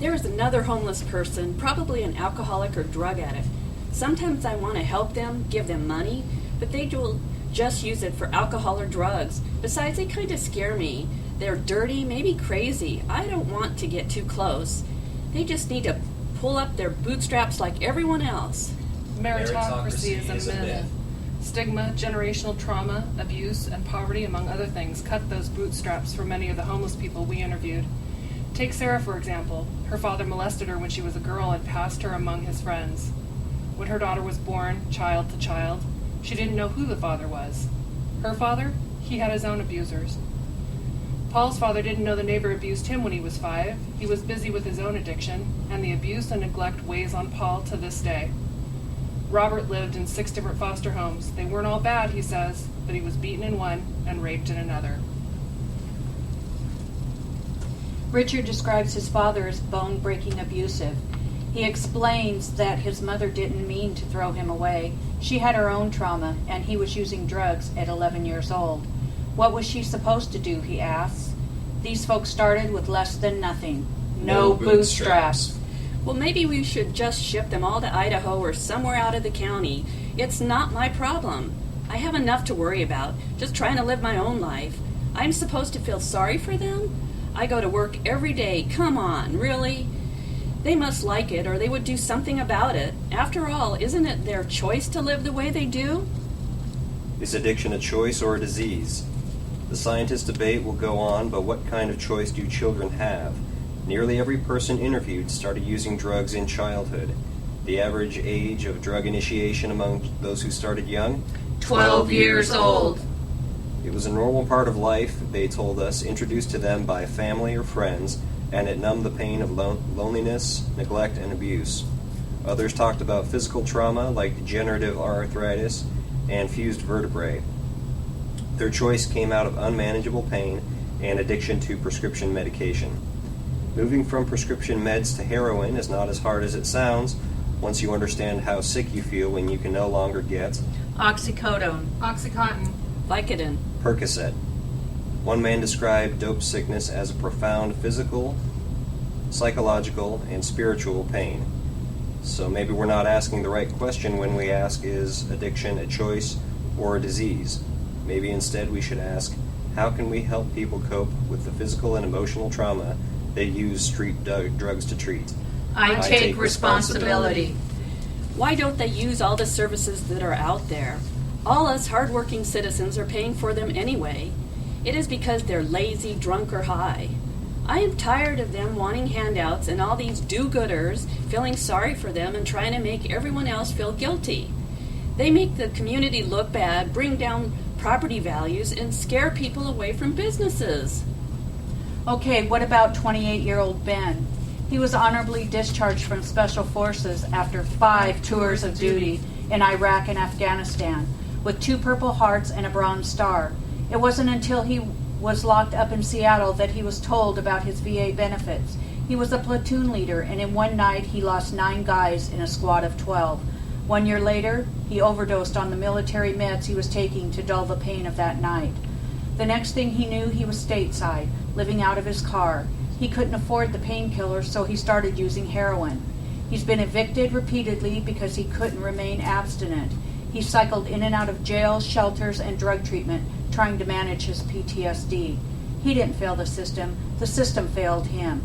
There is another homeless person, probably an alcoholic or drug addict. Sometimes I want to help them, give them money, but they will just use it for alcohol or drugs. Besides, they kind of scare me. They're dirty, maybe crazy. I don't want to get too close. They just need to pull up their bootstraps like everyone else. Meritocracy is a myth. Stigma, generational trauma, abuse, and poverty, among other things, cut those bootstraps for many of the homeless people we interviewed. Take Sarah, for example. Her father molested her when she was a girl and passed her among his friends. When her daughter was born, child to child, she didn't know who the father was. Her father? He had his own abusers. Paul's father didn't know the neighbor abused him when he was 5. He was busy with his own addiction, and the abuse and neglect weighs on Paul to this day. Robert lived in 6 different foster homes. They weren't all bad, he says, but he was beaten in one and raped in another. Richard describes his father as bone-breaking abusive. He explains that his mother didn't mean to throw him away. She had her own trauma, and he was using drugs at 11 years old. What was she supposed to do, he asks. These folks started with less than nothing. No bootstraps. Well, maybe we should just ship them all to Idaho or somewhere out of the county. It's not my problem. I have enough to worry about, just trying to live my own life. I'm supposed to feel sorry for them? I go to work every day. Come on, really? They must like it, or they would do something about it. After all, isn't it their choice to live the way they do? Is addiction a choice or a disease? The scientist debate will go on, but what kind of choice do children have? Nearly every person interviewed started using drugs in childhood. The average age of drug initiation among those who started young? 12 years old. It was a normal part of life, they told us, introduced to them by family or friends, and it numbed the pain of loneliness, neglect, and abuse. Others talked about physical trauma like degenerative arthritis and fused vertebrae. Their choice came out of unmanageable pain and addiction to prescription medication. Moving from prescription meds to heroin is not as hard as it sounds once you understand how sick you feel when you can no longer get Oxycodone. Oxycontin. Vicodin. Percocet. One man described dope sickness as a profound physical, psychological, and spiritual pain. So maybe we're not asking the right question when we ask, is addiction a choice or a disease? Maybe instead we should ask, how can we help people cope with the physical and emotional trauma they use street drugs to treat? I take responsibility. Why don't they use all the services that are out there? All us hardworking citizens are paying for them anyway. It is because they're lazy, drunk, or high. I am tired of them wanting handouts and all these do-gooders feeling sorry for them and trying to make everyone else feel guilty. They make the community look bad, bring down property values, and scare people away from businesses. Okay, what about 28-year-old Ben? He was honorably discharged from Special Forces after 5 tours of duty in Iraq and Afghanistan, with 2 Purple Hearts and a Bronze Star. It wasn't until he was locked up in Seattle that he was told about his VA benefits. He was a platoon leader, and in one night he lost 9 guys in a squad of 12. 1 year later, he overdosed on the military meds he was taking to dull the pain of that night. The next thing he knew, he was stateside, living out of his car. He couldn't afford the painkillers, so he started using heroin. He's been evicted repeatedly because he couldn't remain abstinent. He cycled in and out of jails, shelters, and drug treatment, trying to manage his PTSD. He didn't fail the system failed him.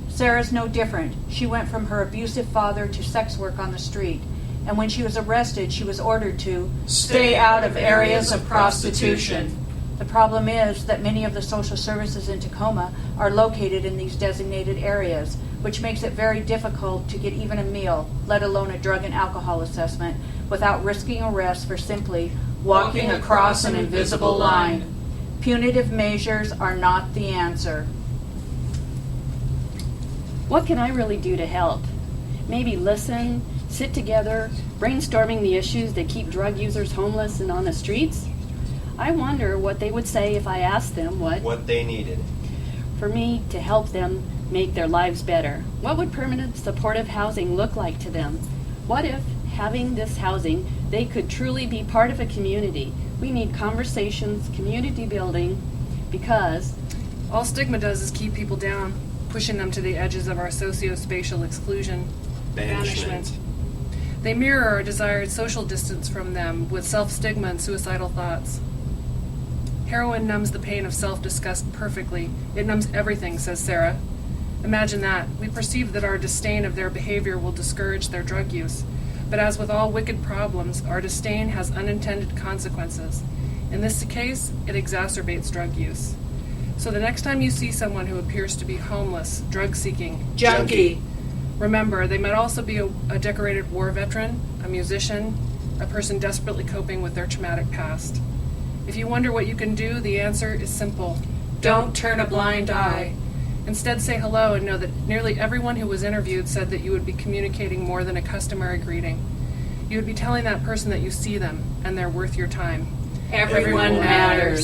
Sarah's no different. She went from her abusive father to sex work on the street, and when she was arrested, she was ordered to stay out of areas of prostitution. The problem is that many of the social services in Tacoma are located in these designated areas, which makes it very difficult to get even a meal, let alone a drug and alcohol assessment, without risking arrest for simply walking across an invisible line. Punitive measures are not the answer. What can I really do to help? Maybe listen, sit together, brainstorming the issues that keep drug users homeless and on the streets? I wonder what they would say if I asked them what they needed for me to help them make their lives better. What would permanent supportive housing look like to them? What if, having this housing, they could truly be part of a community? We need conversations, community building, because all stigma does is keep people down. pushing them to the edges of our socio-spatial exclusion, Banishment. They mirror our desired social distance from them with self-stigma and suicidal thoughts. Heroin numbs the pain of self-disgust perfectly. It numbs everything, says Sarah. Imagine that. We perceive that our disdain of their behavior will discourage their drug use. But as with all wicked problems, our disdain has unintended consequences. In this case, it exacerbates drug use. So the next time you see someone who appears to be homeless, drug-seeking, Junkie. remember, they might also be a decorated war veteran, a musician, a person desperately coping with their traumatic past. If you wonder what you can do, the answer is simple. Don't turn a blind eye. Instead, say hello and know that nearly everyone who was interviewed said that you would be communicating more than a customary greeting. You would be telling that person that you see them and they're worth your time. Everyone matters.